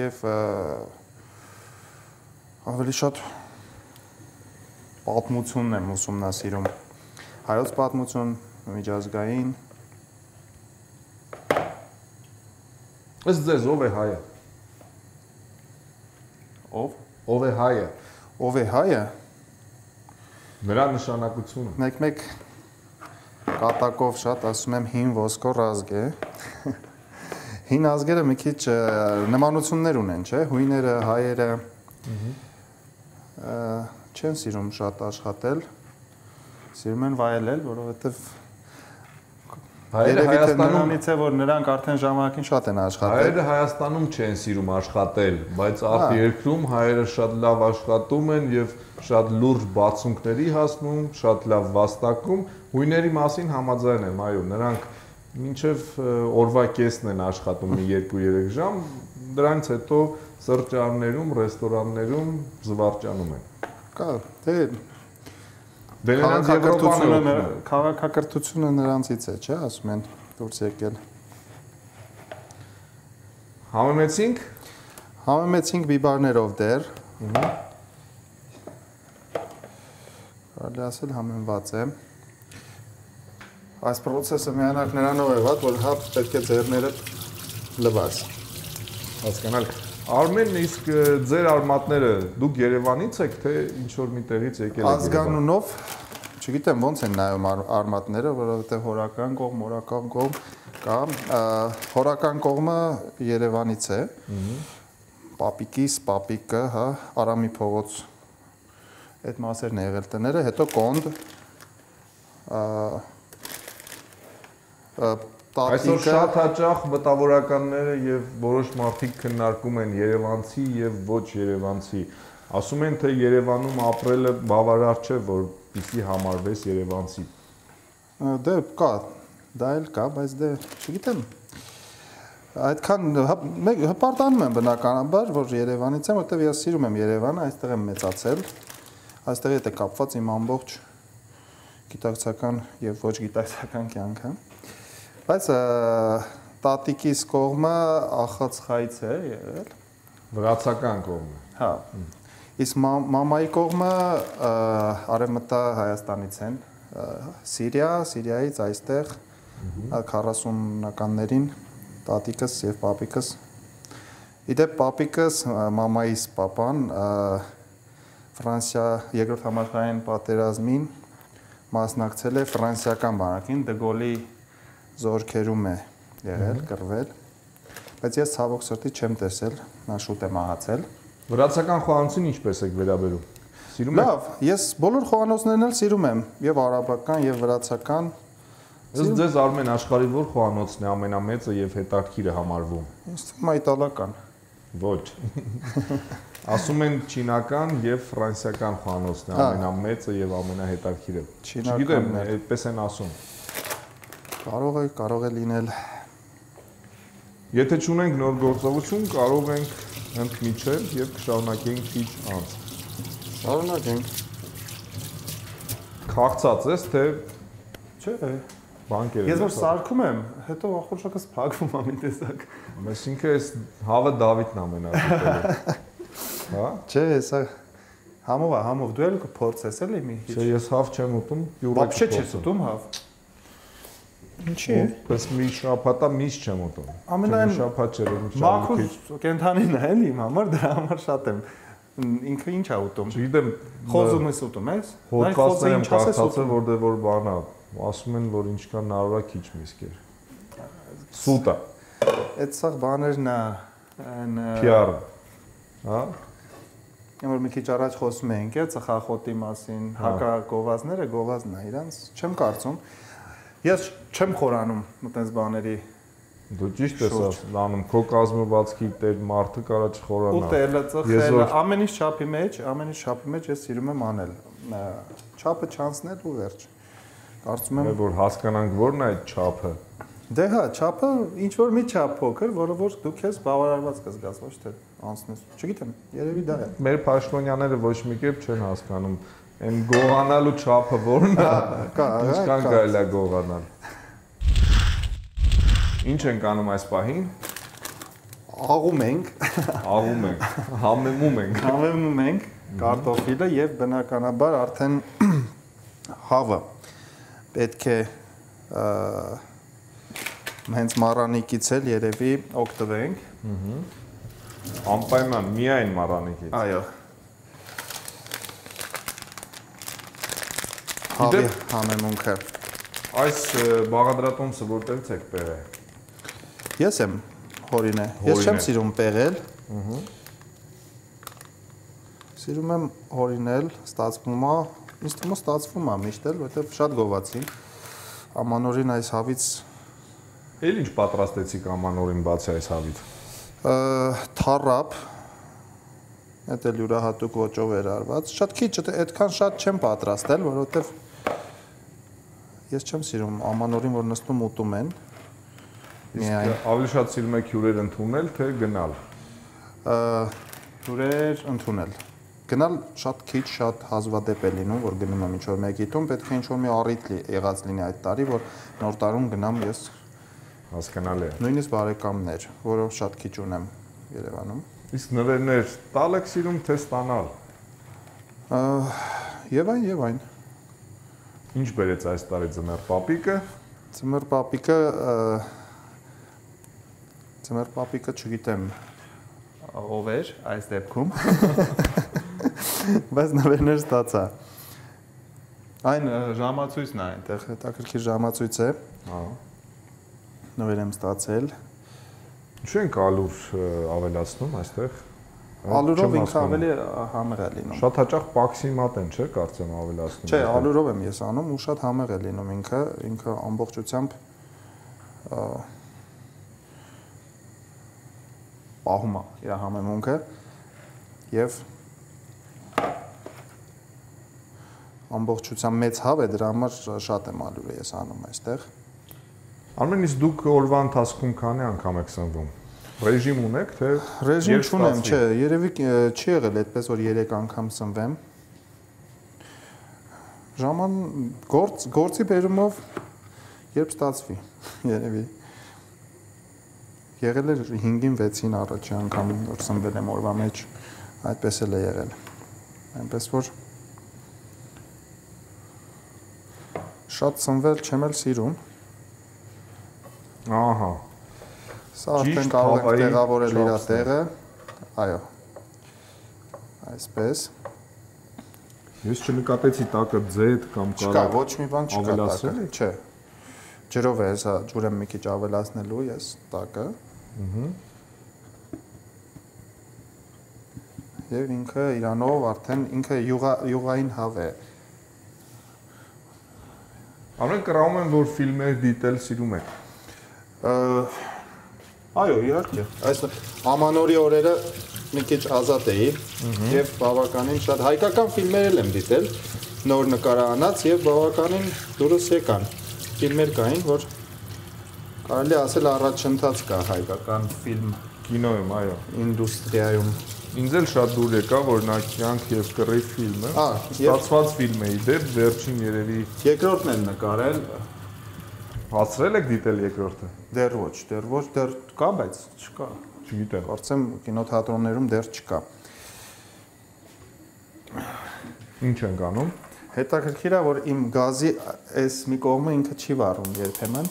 B: եւ ավելի շատ պատմությունն եմ ուսումնասիրում։ Հայոց պատմություն, միջազգային։
A: Ըստ ձեզ ով է հայը։ Ով է հայը։
B: Ով է հայը։
A: Նրա նշանակությունը։
B: Մեկ կատակով շատ ասում եմ հին ոսկոր ազգ է։ Հին ազգերը մի քիչ նմանություններ ունեն, չէ՞։ Հույները, հայերը չեն սիրում շատ աշխատել, սիրում են վայելել, որովհետև
A: հայերը
B: Հայաստանից է, որ նրանք արդեն ժամանակին շատ են աշխատել։
A: Հայերը Հայաստանում չեն սիրում աշխատել, բայց արտերկրում հայերը շատ լավ աշխատում են եւ շատ լուրջ բացունքների հասնում, շատ լավ վաստակում։ Հույների մասին համաձայն եմ, այո, նրանք մինչև օրվա կեսն են աշխատում մի 2-3 ժամ, դրանից հետո սրճարաններում, ռեստորաններում զվարճանում են։
B: Կա, դե քաղաքակրթությունը նրանցից է, չէ՞, ասում են դուրս եկել։ Համեմեցինք բիբարներով դեռ։ Կարելի ասել համեմված է։ Այս process-ը միանալ նրանով է վատ, որ հապ պետք է ձեռները լվաս։
A: Հասկանալ։ Արմեն, իսկ ձեր արմատները դուք Երևանից եք, թե ինչ որ մի տեղից եկել եք։
B: Ազգանունով, չգիտեմ ոնց են նայում արմատները, որովհետև հորական կողմ, մորական կողմ կա։ Հորական կողմը Երևանից է։ Պապիկիս, պապիկը, հա, Արամի փողոց այդ մասերն է եղել տները, հետո Կոնդ
A: Այսօր շատ հաճախ մտավորականները եւ որոշ մարդիկ քննարկում են երևանցի եւ ոչ երևանցի։ Ասում են, թե Երևանում ապրելը բավարար չէ, որպեսզի համարվես երևանցի։
B: Դե կա, դա էլ կա, բայց դե չգիտեմ։ Այդքան հպարտանում եմ բնականաբար, որ Երևանից եմ, որտեղ ես սիրում եմ Երևանը, այստեղ եմ մեծացել։ Այստեղ հետ է կապված իմ ամբողջ գիտակցական եւ ոչ գիտակցական կյանքը։ Բայց տատիկիս կողմը ախացխայց է եղել։
A: Վրացական կողմը։
B: Հա։ Իսկ մամայի կողմը արևմտա Հայաստանից են, Սիրիայից այստեղ 40-ականներին տատիկս եւ պապիկս։ Իդեպ պապիկս մամայիս պապան Ֆրանսիա երկրորդ համաշխարհային պատերազմին մասնակցել է ֆրանսիական բանակին, Դե Գոլի զորքերում է եղել, կռվել։ Բայց ես ցավոք սրտի չեմ տեսել, նա շուտ է մահացել։
A: Վրացական խոհանոցին ինչպես եք վերաբերում։ Սիրում եք։
B: Լավ, ես բոլոր խոհանոցներն էլ սիրում եմ, եւ արաբական, եւ վրացական։
A: Ըստ ձեզ Արմեն աշխարհի որ խոհանոցն է ամենամեծը եւ հետաքրքիրը համարվում։
B: Ինձ թվում է իտալական։
A: Ոչ։ Ասում են չինական եւ ֆրանսիական խոհանոցն է ամենամեծը եւ ամենահետաքրքիրը։ Չգիտեմ, այդպես են ասում։
B: Կարող է լինել։
A: Եթե չունենք նոր գործողություն, կարող ենք ընդմիջել եւ կշարունակենք քիչ անց։
B: Շարունակենք։
A: Քաղցած ես թե
B: Չէ։
A: բանկեր։
B: Ես որ սարքում եմ, հետո ախորժակս փակվում ամեն տեսակ։
A: Այսինքն այս հավը Դավիթն ամենալավը։ Հա?
B: Չէ, սա համով դու էլ կփորձես էլի մի քիչ։
A: Չէ, ես հավ չեմ ուտում, յուղը։
B: Вообще չես ուտում հավ։ Ինչի՞։
A: Պես մի շաբաթա միշտ չեմ ուտում։
B: Ամենայն
A: շաբաթ չէ,
B: մաքուր կենթանին է էլի իմ համար, դրա համար շատ եմ։ Ինքը ինչ է ուտում։
A: Չգիտեմ,
B: խոզում ես ուտում ես։
A: Հոդվածներ եմ կարդացել, որ բանա, ասում են, որ ինչքան նարորա քիչ միսկեր։ Սուտա։
B: Այդ սա բաներն է, այն
A: PR-ը։ Հա։
B: Որ մի քիչ առաջ խոսում էինք, ծխախոտի մասին, հակա գովազները, գովազն է իրանց, չեմ կարծում։ Ես չեմ խորանում այդպես բաների։
A: Դու ճիշտ ես անում, քո կազմվածքի տեր մարդը կարա չխորանա։
B: Ուտելը, ծխելը, ամեն ինչ չափի մեջ ես սիրում եմ անել։ Չափը չանցնել ու վերջ։ Կարծում եմ,
A: որ հասկանանք որն է այդ չափը։
B: Դե հա, չափը ինչ որ մի չափ փոքր, որը որ դու քեզ բավարարված կզգաս, ոչ թե անցնես։ Չգիտեմ, երևի դա է։
A: Մեր պաշտոնյաները ոչ մի կերպ չեն հասկանում այն գողանալու չափը որն է։ Ինչքան կարելի է գողանալ։ Ինչ ենք անում այս պահին։
B: Աղում ենք, համեմում ենք կարտոֆիլը եւ բնականաբար արդեն հավը պետք է հենց մառանիկից էլ երևի օգտվենք։
A: Անպայման միայն մառանիկից։
B: Այո։ Հավի համեմունքը։
A: Այս բաղադրատոմսը որտեղից եք բերել։
B: Ես եմ հորինը։ Ես չեմ սիրում պեղել։ Սիրում եմ հորինել, ստացվում է, ինձ թվում է ստացվում է միշտ էլ, որովհետև շատ գովացին։ Ամանորին այս հավից
A: Էլ ինչ պատրաստեցիք ամանորին բացի այս հավից։
B: Թառապ, այդ էլ յուրահատուկ ոճով էր արված։ Շատ քիչ, այդքան շատ չեմ պատրաստել, որովհետև ես չեմ սիրում ամանորին, որ նստում ուտում են։
A: Իսկ ավելի շատ սիրում եք հյուրեր ընդունել, թե գնալ։
B: Հյուրեր ընդունել։ Գնալ շատ քիչ, շատ հազվադեպ է լինում, որ գնում եմ ինչ-որ մեկի տուն, պետք է ինչ-որ մի առիթ եղած լինի այդ տարի, որ նոր տարում գնամ ես։
A: Հասկանալի է։
B: Նույնիսկ բարեկամներ, որով շատ քիչ ունեմ Երևանում։
A: Իսկ նվերներ տալ եք սիրում, թե ստանալ։
B: Եվ այն։
A: Ինչ բերեց այս տարի ձմեռ պապիկը։
B: Ձմեռ պապիկը չգիտեմ ով էր այս դեպքում։ Բայց նվերներ ստացա։ Այն ժամացույցն է այնտեղ, հետաքրքիր ժամացույց է։
A: Հա։
B: Նվեր եմ ստացել։
A: Ինչու ենք ալուր ավելացնում այստեղ։
B: Ալուրով ինքը ավելի համեղ է լինում։
A: Շատ հաճախ պաքսիմատ են, չէ՞, կարծեմ ավելացնում։
B: Չէ, ալուրով եմ ես անում ու շատ համեղ է լինում ինքը ամբողջությամբ պահում է իր համեմունքը եւ ամբողջությամբ մեծ հավ է, դրա համար շատ եմ ալուրը ես անում այստեղ։
A: Արմեն, իսկ դուք օրվա ընթացքում քանի անգամ եք սնվում։ Ռեժիմ ունեք, թե
B: ռեժիմ չունեմ, չէ, երևի չի եղել այդպես որ 3 անգամ սնվեմ։ Ժաման գործի բերումով երբ ստացվի, երևի։ Եղել էր 5-ին 6-ին առաջի անգամ որ սնվել եմ օրվա մեջ, այդպես էլ է եղել։ Այնպես որ շատ սնվել չեմ էլ սիրում։
A: Ահա։
B: Սա արդեն կարող ենք տեղավորել իր տեղը, այո, այսպես։
A: Ես չնկատեցի տակը ձետ կամ
B: Չկա, ոչ մի բան չկա տակը, չէ։ Ջրով է հեսա ջուրը մի քիչ ավելացնելու ես տակը։ Եվ ինքը իրանով արդեն ինքը յուղային հավ է։
A: Ամեն կրաում եմ, որ ֆիլմեր դիտել սիրում եք։
B: Այո, իհարկե։ Այս ամանորի օրերը մի քիչ ազատ էի եւ բավականին շատ հայկական ֆիլմեր եմ դիտել, նոր նկարահանած եւ բավականին դուրս եկան։ Ֆիլմեր կային, որ կարելի ասել առաջընթաց կա հայկական ֆիլմ
A: Կինոյում, այո։
B: ինդուստրիայում։
A: Ինձ էլ շատ դուր եկա, որ նա կյանք եւ կռիվ ֆիլմը։
B: Ստացված
A: ֆիլմ է իդեպ, վերջին երևի
B: երկրորդն եմ նկարել։
A: Հասրել եք դիտել երկրորդը։
B: Դեռ ոչ, դեռ կա, բայց չկա։
A: Չգիտեմ։
B: Կարծեմ կինոթատրոններում դեռ չկա։
A: Ինչ ենք անում։
B: Հետաքրքիր է, որ իմ գազի այս մի կողմը ինքը չի վառում երբեմն։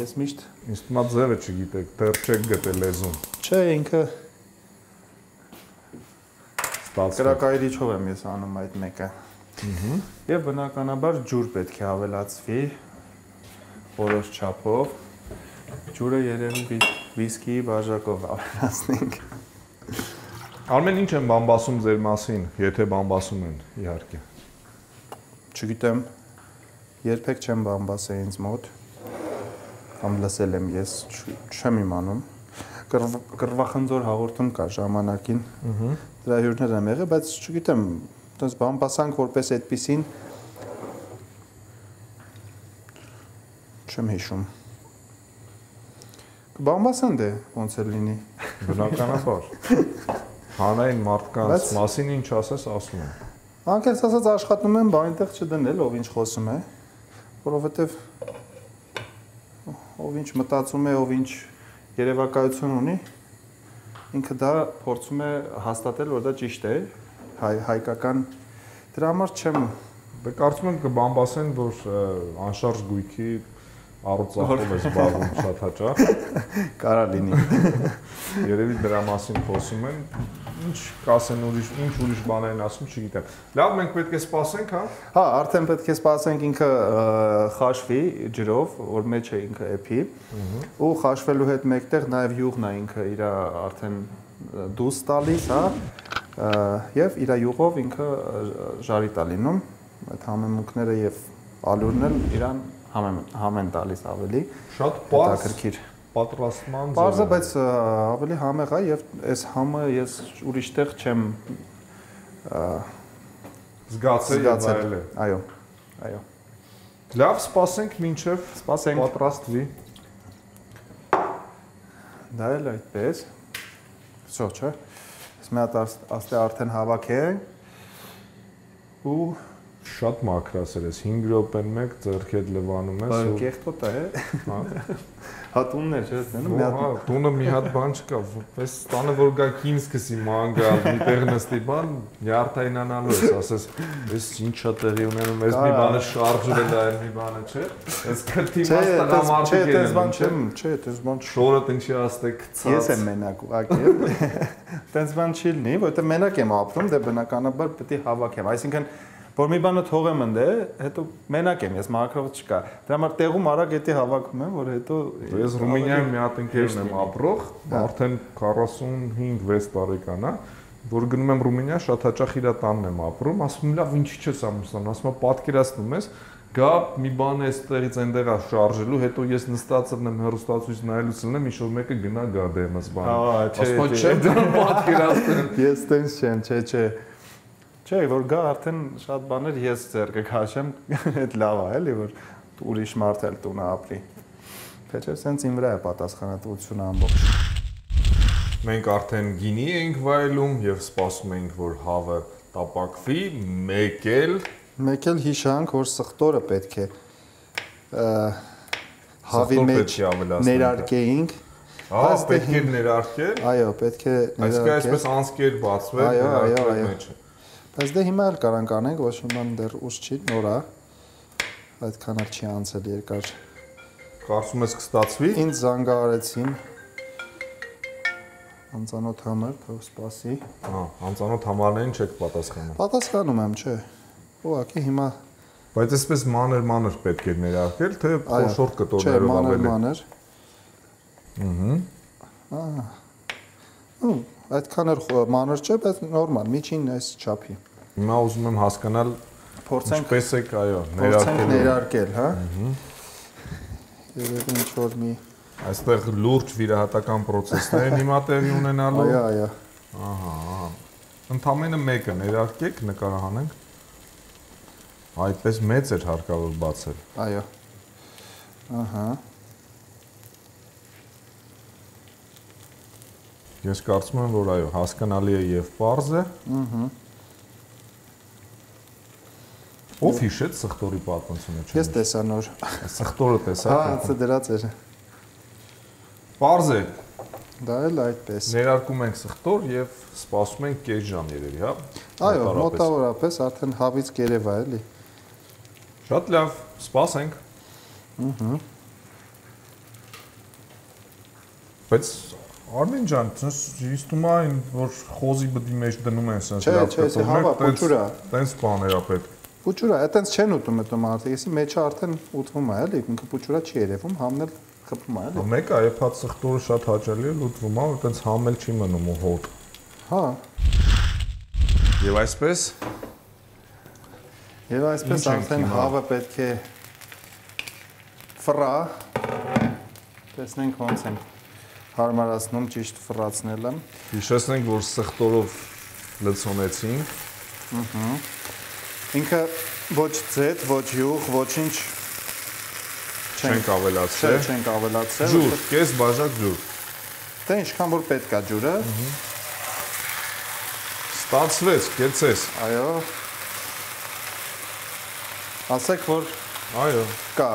B: Ես միշտ
A: ինձ թվում է ձևը չգիտեք, դեռ չեք գտել լեզուն։
B: Չէ, ինքը
A: Ստացվում։
B: կրակայրիչով եմ ես անում այդ մեկը։ Եվ բնականաբար ջուր պետք է ավելացվի որոշ չափով։ Ջուրը երևի վիսկիի բաժակով ավելացնենք։
A: Արմեն, ինչ են բամբասում ձեր մասին, եթե բամբասում են, իհարկե։
B: Չգիտեմ, երբեք չեմ բամբասել ինձ մոտ։ Կամ լսել եմ ես, չեմ իմանում։ Կռվախնձոր հաղորդում կա ժամանակին։ Դրա հյուրներ եմ եղել, բայց չգիտեմ, այդպես բամբասանք որպես այդպեսին չեմ հիշում։ Բամբասան դե ոնց է լինի։
A: Բնականաբար։ Հանային մարդկանց մասին ինչ ասես, ասում եմ։
B: Անկեղծ ասած աշխատում եմ այնտեղ չդնել, ով ինչ խոսում է, որովհետև ով ինչ մտածում է, ով ինչ երևակայություն ունի, ինքը դա փորձում է հաստատել, որ դա ճիշտ է, հայկական։ Դրա համար չեմ։
A: Դե կարծում եմ կբամբասեն, որ անշարժ գույքի առողջախով է զբաղվում շատ հաճախ։
B: Կարա լինի։
A: Երևի դրա մասին խոսում են, ինչ կասեն ուրիշ, ինչ ուրիշ բաներ են ասում, չգիտեմ։ Լավ, մենք պետք է սպասենք, հա։
B: Հա, արդեն պետք է սպասենք ինքը խաշվի ջրով, որ մեջ է ինքը էփի, ու խաշվելու հետ մեկտեղ նաև յուղն է ինքը իր արդեն դուս տալիս, հա, եւ իր յուղով ինքը ժարի տա լինում, այդ համեմունքները եւ ալյուրն էլ իրան համ են տալիս ավելի։
A: Շատ պարզ
B: հետաքրքիր
A: պատրաստման ձև։
B: Պարզը, բայց ավելի համեղ է եւ այս համը ես ուրիշտեղ չեմ
A: զգացել եւ վայելել։
B: Այո, այո։
A: Լավ, սպասենք մինչև պատրաստվի։
B: Դա էլ այդպես։ Всё, չէ։ Ես մի հատ աստե արդեն հավաքենք ու
A: Շատ մաքրասեր ես, 5 րոպեն մեկ ձեռքդ լվանում ես ու
B: կեղտոտ է, հա։ Հատուններ չէ, դնում մի հատ։
A: Տունը մի հատ բան չկա, պես տանը որ գա կին սկսի ման գալ, մի տեղ նստի բան, յարթայնանալու ես, ասես, ես ինչա տեղի ունենում, ես մի բանը շարժել է, այլ մի բանը, չէ։ Ես քրթի մաս տղամարդիկ
B: եմ, չէ, դες բան
A: շորդ ինչի աստե գցած։
B: Ես եմ մենակ ուղակի։ Դες բան չի լինի, որովհետեւ մենակ եմ ապրում, դե բնականաբար պետք է հավաքեմ, այսինքն որ մի բանը թողեմ ընդ է, հետո մենակ եմ, ես մաքրով չկա։ Դրա համար տեղում արագ էտի հավաքում եմ, որ հետո
A: ես Ռումինիայում մի հատ ընկերն եմ ապրող, արդեն 45-6 տարեկան է, որ գնում եմ Ռումինիա, շատ հաճախ իր տանն եմ ապրում, ասում եմ, լավ, ինչի՞ չես ամուսնանում, ասում եմ, պատկերացնում ես, գա մի բան է այստեղից այնտեղ է շարժելու, հետո ես նստած եմ հեռուստացույց նայելուց լինեմ, ինչ-որ մեկը գնա գա դեմս բանը։ Ասում եմ, չեմ դրան պատկերացնում։
B: Ես տենց չեմ, չէ։ Չէ, որ գա արդեն շատ բաներ ես ձեռքը քաշեմ, այդ լավ է, էլի որ ուրիշ մարդ էլ տունը ապրի։ Թե չէ, սենց իմ վրա է պատասխանատվությունը ամբողջ։
A: Մենք արդեն գինի էինք վայելում եւ սպասում էինք, որ հավը տապակվի, մեկ էլ
B: հիշանք, որ սխտորը պետք է հավի մեջ ներարկեինք։
A: Պետք է ներարկել։
B: Այո, պետք է ներարկել։
A: Այսինքն այսպես անցկեր բացվել ներարկել մեջը։
B: Բայց դե հիմա էլ կարանք անենք, ոչ հիմա դեռ ուշ չի, նոր է։ Այդքան էլ չի անցել երկար։
A: Կարծում ես կստացվի։
B: Ինձ զանգահարեցին անծանոթ համար, թող սպասի։
A: Անծանոթ համարներին չեք պատասխանում։
B: Պատասխանում եմ, չէ։ Ուղղակի հիմա
A: Բայց այսպես մանր պետք է ներարկել, թե խոշոր կտորներով ավելի։
B: Չէ, մանր։ Այդքան էլ մանր չէ, բայց նորմալ, միջին այս չափի։
A: Հիմա ուզում եմ հասկանալ ինչպես եք, այո,
B: ներարկել, հա։ Երևի ինչ որ մի
A: այստեղ լուրջ վիրահատական process-ներ են հիմա տեղի ունենալու։
B: Այո։
A: Ահա։ Ընդամենը մեկը ներարկեք, նկարահանենք։ Այդպես մեծ էր հարկավոր բացել։
B: Այո։ Ահա։
A: Ես կարծում եմ, որ այո, հասկանալի է եւ պարզ է։ Ով հիշեց սխտորի պատմությունը։
B: Ես տեսա նոր։
A: Սխտորը տեսա։
B: Հա, це դրած էր։
A: Պարզ է։
B: Դա էլ այդպես։
A: Ներարկում ենք սխտոր եւ սպասում ենք կես ժամ երևի, հա։
B: Այո, մոտավորապես արդեն հավից կերև է, էլի։
A: Շատ լավ, սպասենք։ Բայց Արմեն ջան, ինձ թվում է, որ խոզի բդի մեջ դնում են sense լավ կտորներ, տենց բաներ է պետք։
B: Պուճուրա, այտենց չեն ուտում այդ մարդը, եսի մեջը արդեն ուտվում է, էլի, ինքը պուճուրա չի երևում, համն էլ խփում է, էլի։
A: Մեկը այփած սխտորը շատ հաճելի է, ուտվում է, այտենց համել չի մնում ու հոտ։
B: Հա։
A: Եվ այսպես
B: արդեն հավը պետք է ֆռա։ Տեսնենք ոնց են հարմարացնում ճիշտ ֆռացնելը։
A: Հիշեցնենք, որ սխտորով լցոնեցինք։
B: Ինքը ոչ ձետ, ոչ յուղ, ոչինչ
A: չենք ավելացրել։
B: Չենք ավելացրել։
A: Ջուր, կես բաժակ ջուր։
B: Դե ինչքան որ պետք է ջուրը։
A: Ստացվեց, կեցես։
B: Այո։ Ասեք, որ
A: այո,
B: կա։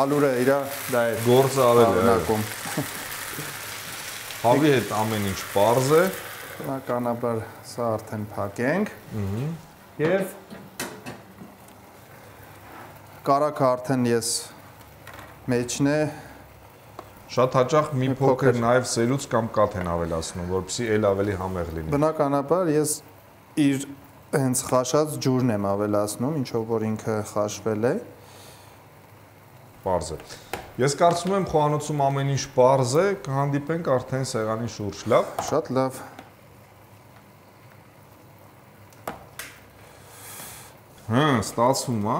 B: Ալուրը իր դա է։
A: Գործը արել է։
B: Նակում։
A: Հավի հետ ամեն ինչ պարզ է։
B: Բնականաբար սա արդեն փակենք։ Եվ կարակը արդեն ես մեջն է։
A: Շատ հաճախ մի փոքր նաև սերուց կամ կաթ են ավելացնում, որպեսզի ել ավելի համեղ լինի։
B: Բնականաբար ես իր հենց խաշած ջուրն եմ ավելացնում, ինչով որ ինքը խաշվել է։
A: Պարզ է։ Ես կարծում եմ խոհանոցում ամեն ինչ պարզ է, կհանդիպենք արդեն սեղանի շուրջ, լավ։
B: Շատ լավ։
A: Հա, ստացվում է։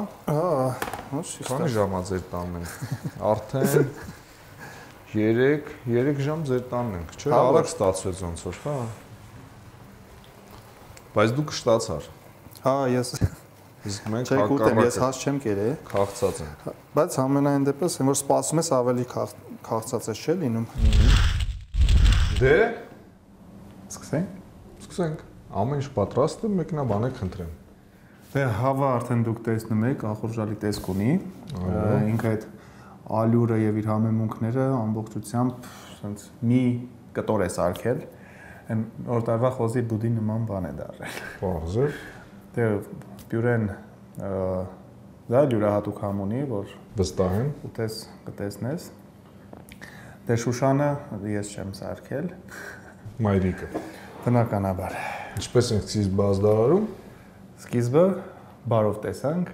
B: Ոչ,
A: Քանի ժամ է ձեր տանն ենք։ Արդեն 3 ժամ ձեր տանն ենք, չէ՞, արագ ստացվեց ոնց որ, հա։ Բայց դու կշտացար։
B: Հա, ես
A: Իսկ մենք
B: ես հաս չեմ կերել։
A: Քաղցած ենք։
B: Բայց ամենայն դեպս, որ սպասում ես ավելի քաղցած ես չէ լինում։
A: Դե,
B: սկսենք։
A: Ամեն ինչ պատրաստ է, մեկնաբան եք խնդրեմ։
B: Դե հավը արդեն դուք տեսնում եք, ախորժալի տեսք ունի։ Ինքը այդ ալյուրը եւ իր համեմունքները ամբողջությամբ ասենց մի կտոր է սարքել։ Այն որ տարվա խոզի բուդի նման բան է դարել։
A: Պարզ է։
B: Դե բյուրեն դա յուրահատուկ համ ունի, որ
A: վստահ եմ
B: ուտես կտեսնես։ Դե Շուշանը ես չեմ սարքել։
A: Մայրիկը։
B: Բնականաբար։
A: Ինչպես ենք սկիզբը ազդարարում։
B: Սկիզբը բարով տեսանք,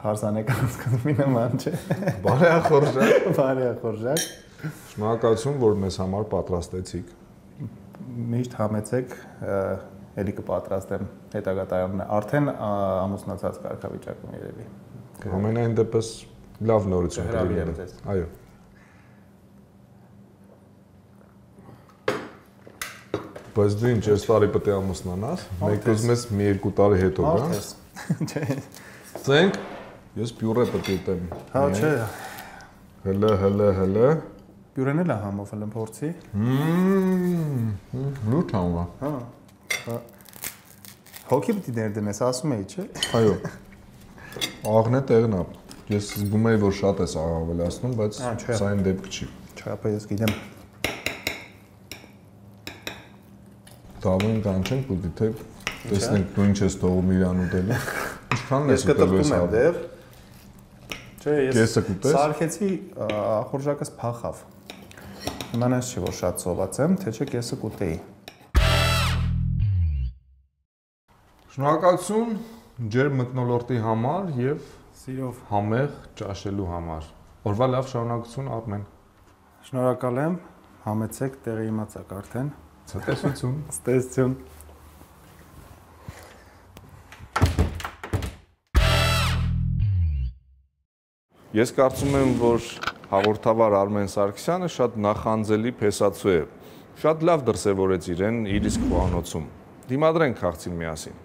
B: հարսանեկան սկզբի նման չէ։ Բարեախորժակ։
A: Շնորհակալություն, որ մեզ համար պատրաստեցիք։
B: Միշտ համեցեք, էլի կպատրաստեմ հետագա տարիներին։ Արդեն ամուսնացած կարգավիճակում երևի։
A: Ամենայն դեպս լավ նորություն
B: կլինի։
A: Այո։ Բայց դու ինչ ես տարի պետք է ամուսնանաս, մեկ ուզում ես մի 2 տարի հետո, հա։ Ցենք Ես պյուրե պետք է տեմ։
B: Հա, չէ։
A: Հələ։
B: Պյուրեն էլ է համովել եմ փորձի։
A: Լուրջ համա։
B: Հա։ Հոգի պիտի ներդնես, ասում էի, չէ։
A: Այո։ Աղն է տեղն է։ Ես զգում եի, որ շատ ես ավելացնում, բայց սա այն դեպքը չի։
B: Չէ, ապա ես գիտեմ։
A: Դավին կանչենք, ուտի թե տեսնենք դու ինչ ես թողում իրան ուտելու։ Ինչքան ես
B: ուտելու ես դեռ։ Չէ, ես
A: սարքեցի,
B: ախորժակս փախավ։ Իմանաս չի, որ շատ սոված եմ, թե չէ կեսը կուտեի։
A: Շնորհակալություն ջեր մթնոլորտի համար եւ
B: Սիրով
A: համեղ ճաշելու համար։ Օրվա լավ շարունակություն Արմեն։
B: Շնորհակալ եմ, համեցեք, տեղը իմացաք արդեն։
A: Ցտեսություն։
B: Ցտեսություն։
A: Ես կարծում եմ, որ հաղորդավար Արմեն Սարգսյանը շատ նախանձելի փեսացու է։ Շատ լավ դրսևորեց իրեն իր իսկ խոհանոցում։ Դիմադրենք քաղցին միասին։